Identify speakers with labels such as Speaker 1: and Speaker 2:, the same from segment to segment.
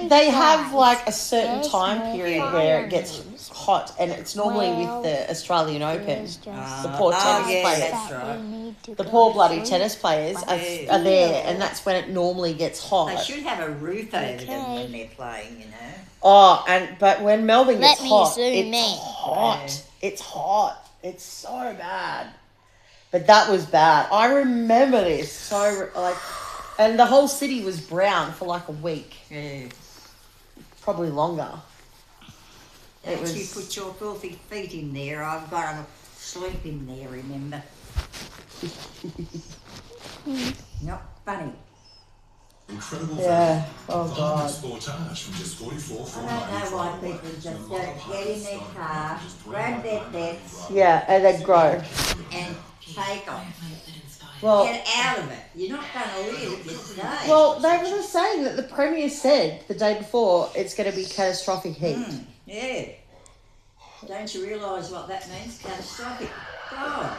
Speaker 1: they have like a certain time period where it gets hot, and it's normally with the Australian Open. The poor tennis players.
Speaker 2: That's right.
Speaker 1: The poor bloody tennis players are there, and that's when it normally gets hot.
Speaker 2: They should have a roof over them when they're playing,
Speaker 1: Oh, but when Melbourne gets hot,
Speaker 3: it's
Speaker 1: hot. It's hot. It's so bad. But that was bad. I remember this so and the whole city was brown for like a week.
Speaker 2: Yeah.
Speaker 1: Probably longer.
Speaker 2: Once you put your filthy feet in there, I've got to sleep in there, remember? Not funny.
Speaker 4: Incredible
Speaker 1: value. Oh God.
Speaker 4: Sportage from just 44
Speaker 2: I don't know why people just don't get in their car, grab their pets.
Speaker 1: Yeah, and then grow.
Speaker 2: And take off.
Speaker 1: Well,
Speaker 2: get out of it. You're not going to live this day.
Speaker 1: Well, they were just saying that the Premier said the day before it's going to be catastrophic heat.
Speaker 2: Yeah. Don't you realise what that means? Catastrophic. God.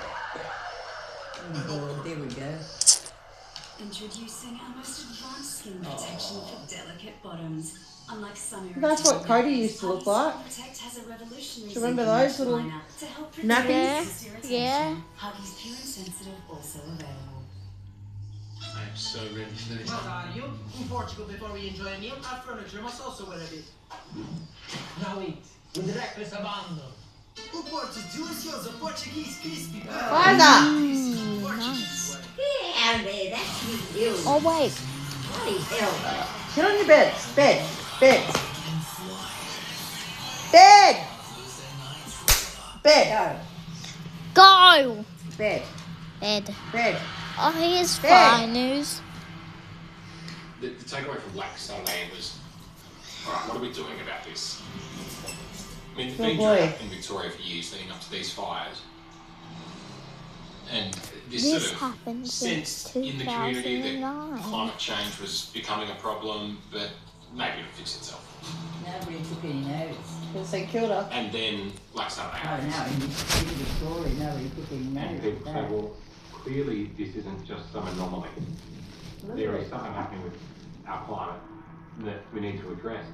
Speaker 2: Oh, there we go.
Speaker 5: Introducing our most advanced skin protection for delicate bottoms. Unlike some
Speaker 1: That's what Cody used to look like. Do you remember those little nappies?
Speaker 3: Yeah.
Speaker 5: Huggies Pure and Sensitive also available.
Speaker 6: I'm so ready for this.
Speaker 7: What are you? In Portugal, before we enjoy a meal, our furniture must also wear a bit. Now eat, with reckless abandon. O Porto delicioso Portuguese crispy.
Speaker 3: Nice.
Speaker 2: Get out of there, that's ridiculous.
Speaker 3: Oh, wait.
Speaker 2: Bloody hell.
Speaker 1: Get on your bed. Bed.
Speaker 3: Go.
Speaker 1: Bed.
Speaker 3: Oh, here's fine news.
Speaker 6: The takeaway from Black Saturday was, all right, what are we doing about this? I mean, there's been drought in Victoria for years leading up to these fires. And this sort of
Speaker 3: happened
Speaker 6: sense in the community that climate change was becoming a problem, but maybe it'll fix itself.
Speaker 2: Nobody took any notice.
Speaker 1: Because they killed her.
Speaker 6: And then Black Saturday.
Speaker 2: Oh, no, in Victoria, nobody took any notice.
Speaker 8: And people say, well, clearly this isn't just some anomaly. There is something happening with our climate that we need to address.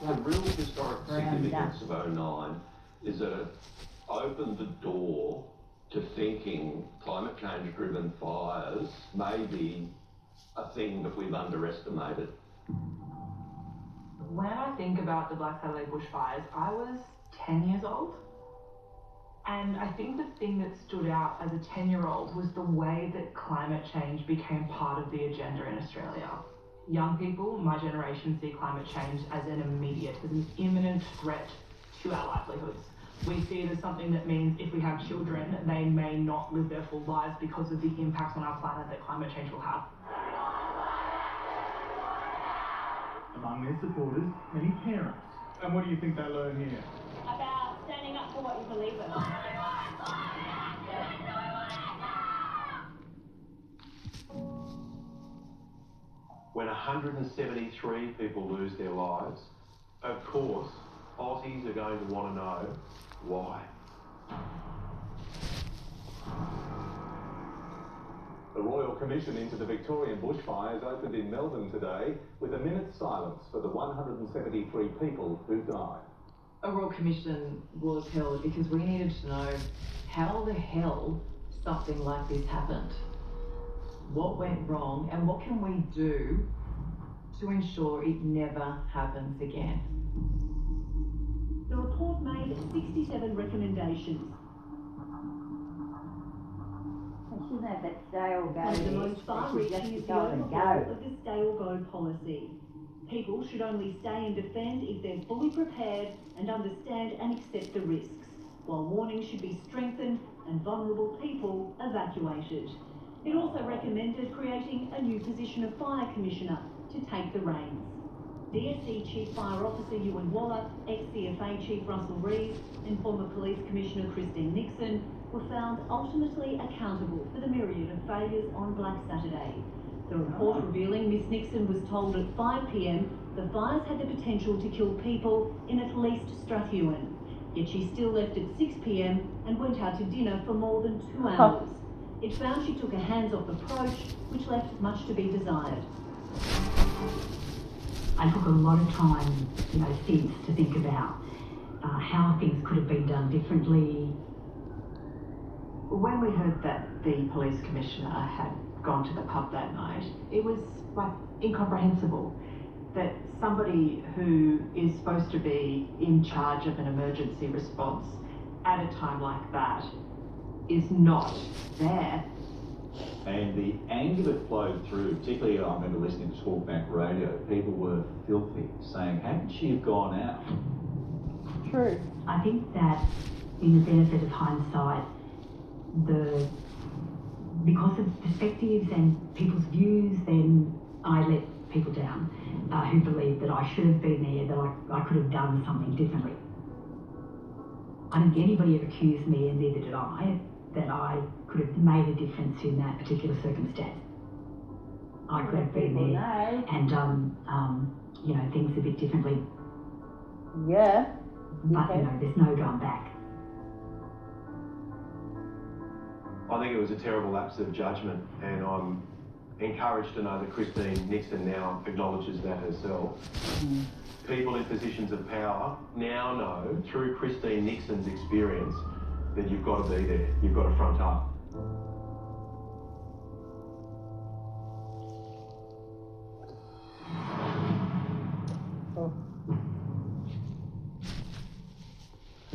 Speaker 9: The real historic significance of 09 is that it opened the door to thinking climate change driven fires may be a thing that we've underestimated.
Speaker 10: When I think about the Black Saturday bushfires, I was 10 years old. And I think the thing that stood out as a 10-year-old was the way that climate change became part of the agenda in Australia. Young people, my generation, see climate change as an immediate, as an imminent threat to our livelihoods. We see it as something that means if we have children, they may not live their full lives because of the impacts on our planet that climate change will have.
Speaker 11: Among their supporters, many parents. And what do you think they learn here?
Speaker 12: About standing up for what you believe in.
Speaker 9: When 173 people lose their lives, of course, Aussies are going to want to know why.
Speaker 13: The Royal Commission into the Victorian bushfires opened in Melbourne today with a minute's silence for the 173 people who died.
Speaker 10: A Royal Commission was held because we needed to know how the hell something like this happened. What went wrong and what can we do to ensure it never happens again?
Speaker 12: The report made 67 recommendations.
Speaker 2: Shouldn't have that stay or go.
Speaker 12: One of the most far-reaching is the overhaul of the stay or go policy. People should only stay and defend if they're fully prepared and understand and accept the risks, while warnings should be strengthened and vulnerable people evacuated. It also recommended creating a new position of Fire Commissioner to take the reins. DSC Chief Fire Officer Ewan Waller, ex-CFA Chief Russell Reeves and former Police Commissioner Christine Nixon were found ultimately accountable for the myriad of failures on Black Saturday. The report revealing Miss Nixon was told at 5 p.m. the fires had the potential to kill people in at least Strathewen, yet she still left at 6 p.m. and went out to dinner for more than 2 hours. It found she took a hands-off approach, which left much to be desired.
Speaker 14: I took a lot of time, since to think about how things could have been done differently.
Speaker 10: When we heard that the police commissioner had gone to the pub that night, it was incomprehensible that somebody who is supposed to be in charge of an emergency response at a time like that is not there.
Speaker 15: And the anger that flowed through, particularly I remember listening to Talkback Radio, people were filthy, saying, how could she have gone out?
Speaker 1: True.
Speaker 14: I think that in the benefit of hindsight, because of perspectives and people's views, then I let people down who believed that I should have been there, that I could have done something differently. I think anybody ever accused me, and neither did I, that I could have made a difference in that particular circumstance. I could have been there and done, things a bit differently.
Speaker 1: Yeah.
Speaker 14: But, there's no going back.
Speaker 16: I think it was a terrible lapse of judgment, and I'm encouraged to know that Christine Nixon now acknowledges that herself. People in positions of power now know, through Christine Nixon's experience, that you've got to be there, you've got to front up.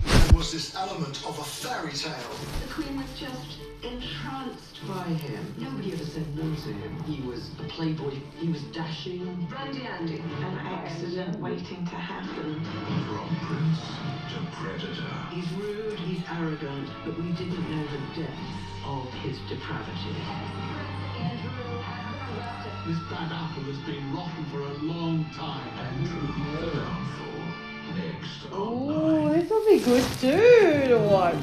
Speaker 4: There was this element of a fairy tale.
Speaker 17: The Queen was just entranced by him. Nobody ever said no to him. He was a playboy. He was dashing. Brandy Andy. An accident waiting to happen.
Speaker 4: From prince to predator.
Speaker 17: He's rude, he's arrogant, but we didn't know the depth of his depravity.
Speaker 11: This bad apple has been rotten for a long time.
Speaker 4: Andrew, the downfall. Next.
Speaker 1: Oh, this will be good too to watch.